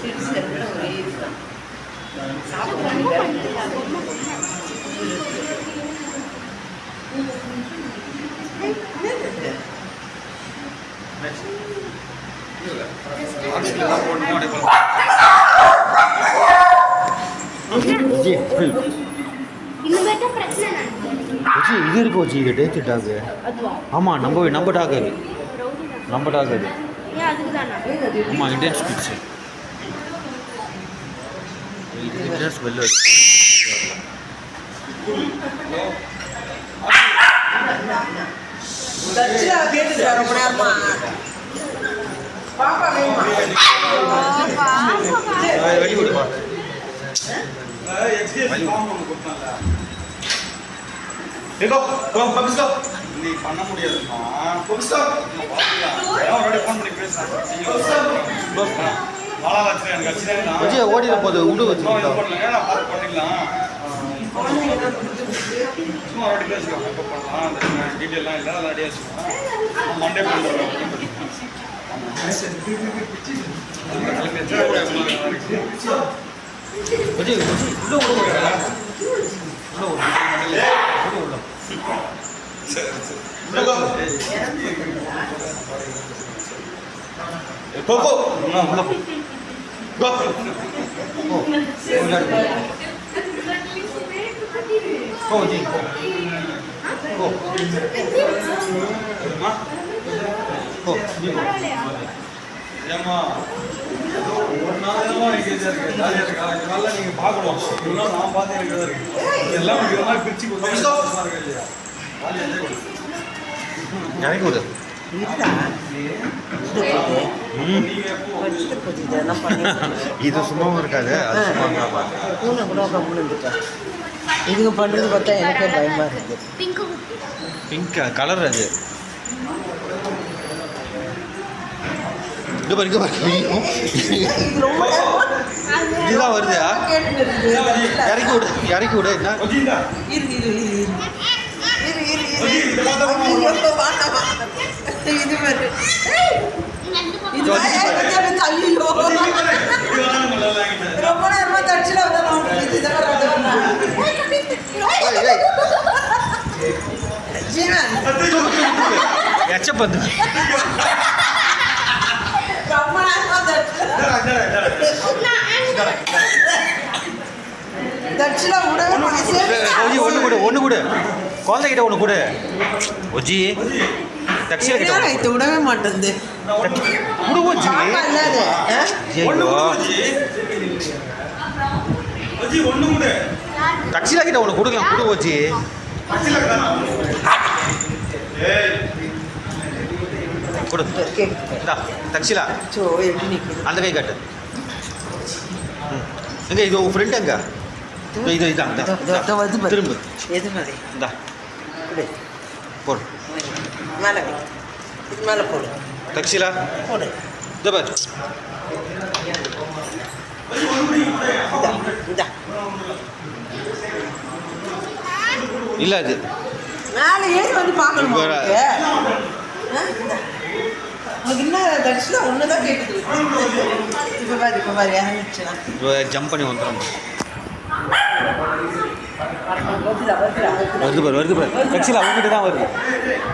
ஒரே இதுதான் சாப்பிட்றாங்க. இது இருக்கு வச்சு இது டேத்து டாகு. ஆமாம் நம்ம டாக் அது. நம்ம டாக் அது. ஆமாம் இண்டியன் ஸ்பீட்ஸு. இண்டியன் ஸ்மெல் வருது. வெளி விடுமா நீ பண்ண முடியாதுமா. ஓடிட போது விடு வச்சு பண்ணிடலாம். சும்மா ஒரு பேசிக்கலாம். எப்போ பண்ணலாம் அந்த டீட்டெயிலாம் இல்லை, அதெல்லாம் ரெடியாக வச்சுக்கலாம். மண்டே பண்ணுறோம். ஏமா ஒரு நாள் நீங்கள் பார்க்கணும். நான் பார்த்து எனக்கு இருக்கு எல்லாம் பிரிச்சு இல்லையா எனக்கு விடு. இது சும்மாவும் இருக்காது, அது சும்மா இதுங்க பண்ணுறது பார்த்தா எனக்கே பயமாக இருக்குது. பிங்க் கலர் அது. இங்கே பாருங்க இதுதான் வருது. இறக்கி விடு என்ன ரொம்ப நேரமா தச்சுல எச்சப்பந்து ஒன்று கூட குழந்தைகிட்ட ஒன்று கூட ஒஜி தக்ஷில கிட்ட விடவே மாட்டேங்குது. தக்ஷிலா கிட்ட ஒன்று கொடுக்கலாம். குடு வச்சு கொடு. தக்ஷிலா அந்த கை காட்டு. எங்க இது உன் ஃப்ரெண்ட் எங்க? இது இதான் திரும்ப எது மாதிரி இந்தா போடு. மேலே இது மேலே போடு. தக்ஷிலா போடு. பார் இல்லை அது மேலே ஏறி வந்து பார்க்கணும். உனக்கு என்ன தரிசனா ஒன்று தான் கேட்குது. இப்போ பாரு இறங்கிடுச்சுன்னா ஜம்ப் பண்ணி வந்துடும். வருது பாரு தக்ஷிலா அவங்ககிட்ட தான் வருது.